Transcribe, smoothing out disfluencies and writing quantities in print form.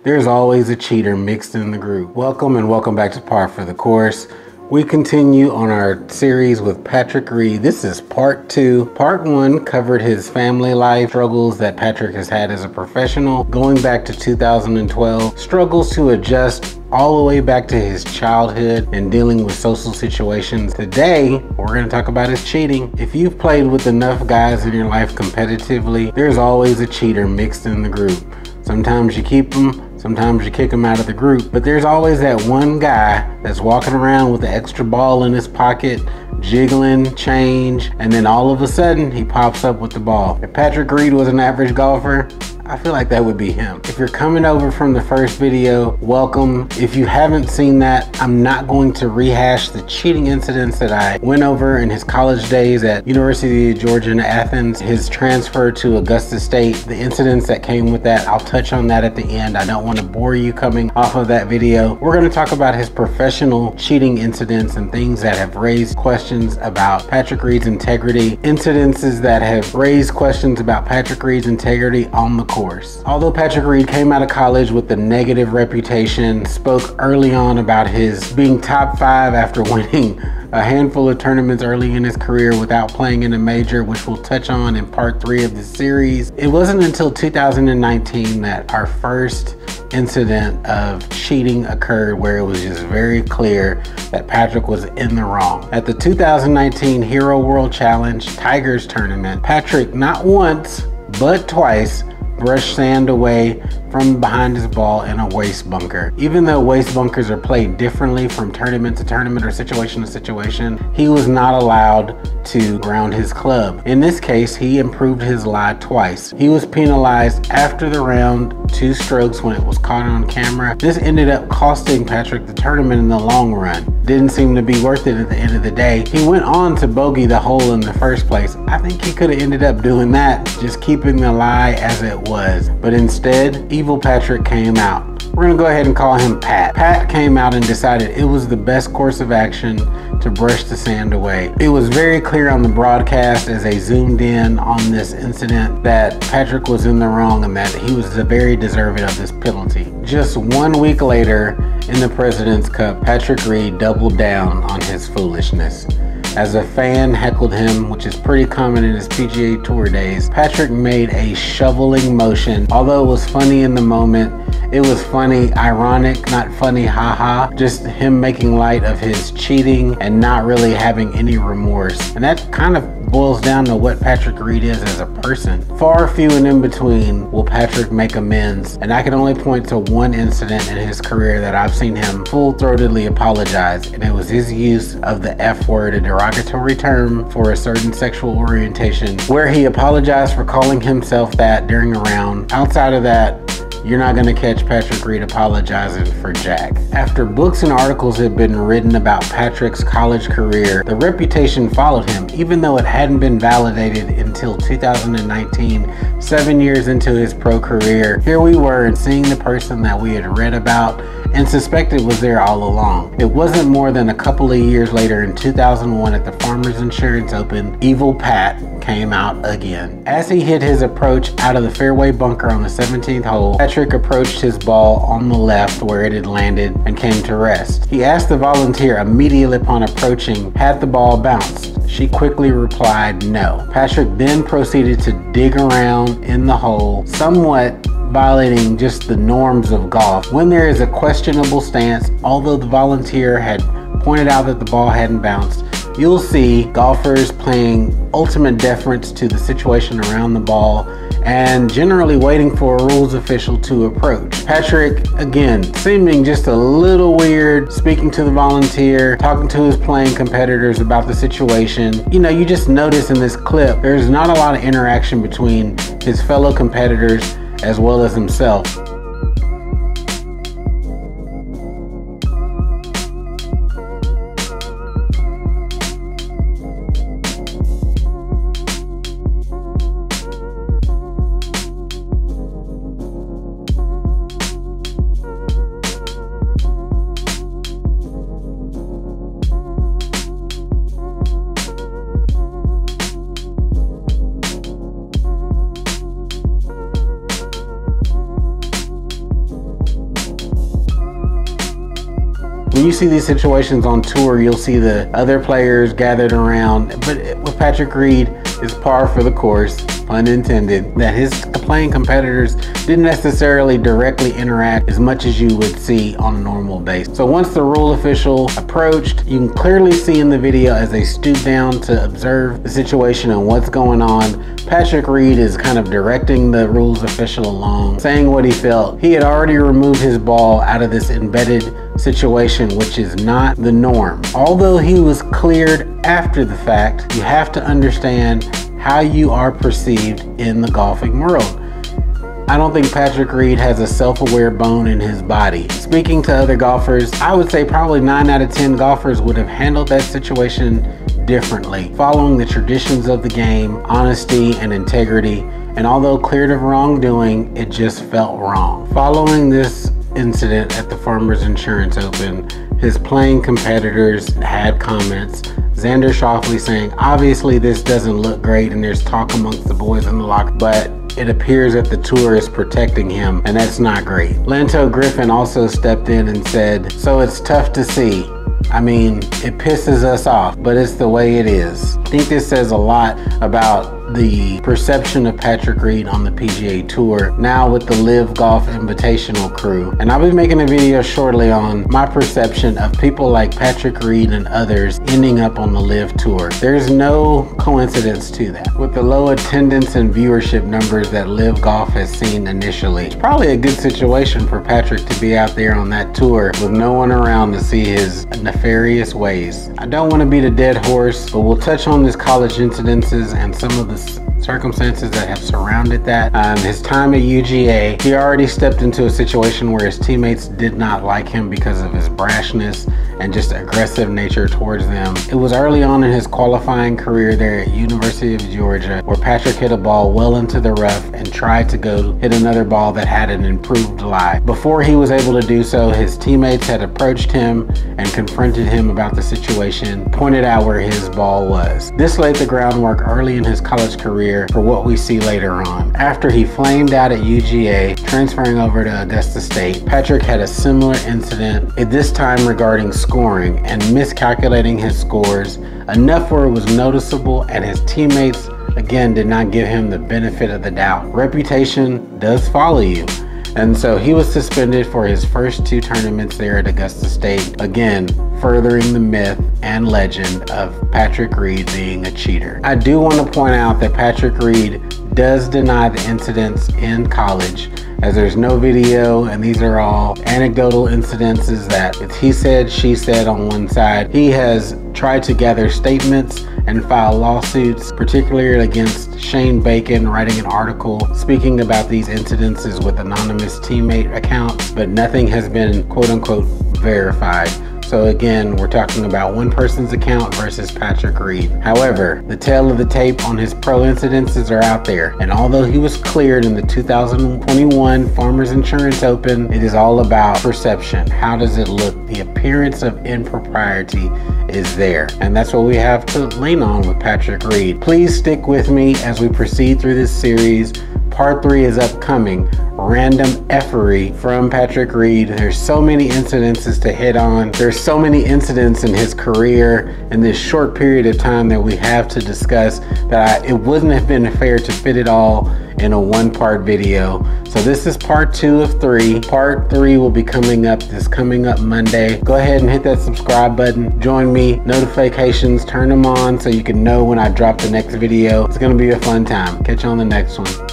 There's always a cheater mixed in the group. Welcome and welcome back to Par for the Course. We continue on our series with Patrick Reed. This is part 2. Part 1 covered his family life struggles that Patrick has had as a professional, going back to 2012, struggles to adjust all the way back to his childhood and dealing with social situations. Today, we're going to talk about his cheating. If you've played with enough guys in your life competitively, there's always a cheater mixed in the group. Sometimes you keep them, sometimes you kick them out of the group, but there's always that one guy that's walking around with the extra ball in his pocket, jiggling change, and then all of a sudden he pops up with the ball. If Patrick Reed was an average golfer, I feel like that would be him. If you're coming over from the first video, welcome. If you haven't seen that, I'm not going to rehash the cheating incidents that I went over in his college days at University of Georgia in Athens, his transfer to Augusta State, the incidents that came with that. I'll touch on that at the end. I don't want to bore you coming off of that video. We're going to talk about his professional cheating incidents and things that have raised questions about Patrick Reed's integrity, incidences that have raised questions about Patrick Reed's integrity on the course. Although Patrick Reed came out of college with a negative reputation, spoke early on about his being top 5 after winning a handful of tournaments early in his career without playing in a major, which we'll touch on in part 3 of the series. It wasn't until 2019 that our first incident of cheating occurred where it was just very clear that Patrick was in the wrong. At the 2019 Hero World Challenge Tigers tournament, Patrick not once, but twice brushed sand away from behind his ball in a waste bunker. Even though waste bunkers are played differently from tournament to tournament or situation to situation, he was not allowed to ground his club. In this case, he improved his lie twice. He was penalized after the round 2 strokes when it was caught on camera. This ended up costing Patrick the tournament in the long run. Didn't seem to be worth it at the end of the day. He went on to bogey the hole in the first place. I think he could have ended up doing that, just keeping the lie as it was. But instead, Evil Patrick came out. We're gonna go ahead and call him Pat. Pat came out and decided it was the best course of action to brush the sand away. It was very clear on the broadcast as they zoomed in on this incident that Patrick was in the wrong and that he was very deserving of this penalty. Just 1 week later in the President's Cup, Patrick Reed doubled down on his foolishness. As a fan heckled him, which is pretty common in his PGA Tour days, Patrick made a shoveling motion. Although it was funny in the moment, it was funny, ironic, not funny, haha. Just him making light of his cheating and not really having any remorse. And that kind of boils down to what Patrick Reed is as a person. Far few and in between will Patrick make amends, and I can only point to one incident in his career that I've seen him full-throatedly apologize, and it was his use of the F word, a derogatory term for a certain sexual orientation, where he apologized for calling himself that during a round. Outside of that, you're not gonna catch Patrick Reed apologizing for jack. After books and articles had been written about Patrick's college career, the reputation followed him, even though it hadn't been validated until 2019, 7 years into his pro career. Here we were and seeing the person that we had read about and suspected was there all along. It wasn't more than a couple of years later in 2001 at the Farmers Insurance Open, Evil Pat came out again. As he hit his approach out of the fairway bunker on the 17th hole, Patrick approached his ball on the left where it had landed and came to rest. He asked the volunteer immediately upon approaching, had the ball bounced? She quickly replied no. Patrick then proceeded to dig around in the hole, somewhat violating just the norms of golf. When there is a questionable stance, although the volunteer had pointed out that the ball hadn't bounced, you'll see golfers paying ultimate deference to the situation around the ball and generally waiting for a rules official to approach. Patrick, again, seeming just a little weird, speaking to the volunteer, talking to his playing competitors about the situation. You know, you just notice in this clip, there's not a lot of interaction between his fellow competitors as well as himself. When you see these situations on tour, you'll see the other players gathered around, but with Patrick Reed, it's par for the course, pun intended, that his playing competitors didn't necessarily directly interact as much as you would see on a normal basis. So once the rule official approached, you can clearly see in the video as they stoop down to observe the situation and what's going on, Patrick Reed is kind of directing the rules official along, saying what he felt. He had already removed his ball out of this embedded situation, which is not the norm. Although he was cleared after the fact, you have to understand how you are perceived in the golfing world. I don't think Patrick Reed has a self-aware bone in his body. Speaking to other golfers, I would say probably 9 out of 10 golfers would have handled that situation differently, following the traditions of the game, honesty and integrity, and although cleared of wrongdoing, it just felt wrong. Following this incident at the Farmers Insurance Open, his playing competitors had comments. Xander Schauffele saying, obviously this doesn't look great and there's talk amongst the boys in the locker, but it appears that the tour is protecting him and that's not great. Lanto Griffin also stepped in and said, so it's tough to see. I mean, it pisses us off, but it's the way it is. I think this says a lot about the perception of Patrick Reed on the PGA Tour, now with the Live Golf Invitational crew. And I'll be making a video shortly on my perception of people like Patrick Reed and others ending up on the Live Tour. There's no coincidence to that. With the low attendance and viewership numbers that Live Golf has seen initially, it's probably a good situation for Patrick to be out there on that tour with no one around to see his nefarious ways. I don't want to beat a dead horse, but we'll touch on this college incidences and some of the circumstances that have surrounded that. His time at UGA, he already stepped into a situation where his teammates did not like him because of his brashness and just aggressive nature towards them. It was early on in his qualifying career there at University of Georgia where Patrick hit a ball well into the rough and tried to go hit another ball that had an improved lie. Before he was able to do so, his teammates had approached him and confronted him about the situation, pointed out where his ball was. This laid the groundwork early in his college career for what we see later on. After he flamed out at UGA, transferring over to Augusta State, Patrick had a similar incident, at this time regarding scoring and miscalculating his scores, enough where it was noticeable and his teammates again did not give him the benefit of the doubt. Reputation does follow you. And so he was suspended for his first 2 tournaments there at Augusta State, again furthering the myth and legend of Patrick Reed being a cheater. I do want to point out that Patrick Reed does deny the incidents in college, as there's no video and these are all anecdotal incidences that it's he said, she said on one side. He has tried to gather statements and file lawsuits, particularly against Shane Bacon, writing an article speaking about these incidences with anonymous teammate accounts, but nothing has been quote unquote verified. So again, we're talking about one person's account versus Patrick Reed. However, the tail of the tape on his pro incidences are out there. And although he was cleared in the 2021 Farmers Insurance Open, it is all about perception. How does it look? The appearance of impropriety is there. And that's what we have to lean on with Patrick Reed. Please stick with me as we proceed through this series. Part 3 is upcoming. Random effery from Patrick Reed. There's so many incidences to hit on. There's so many incidents in his career in this short period of time that we have to discuss that it wouldn't have been fair to fit it all in a 1-part video. So this is part 2 of 3. Part 3 will be coming up Monday. Go ahead and hit that subscribe button. Join me. Notifications, turn them on so you can know when I drop the next video. It's gonna be a fun time. Catch you on the next one.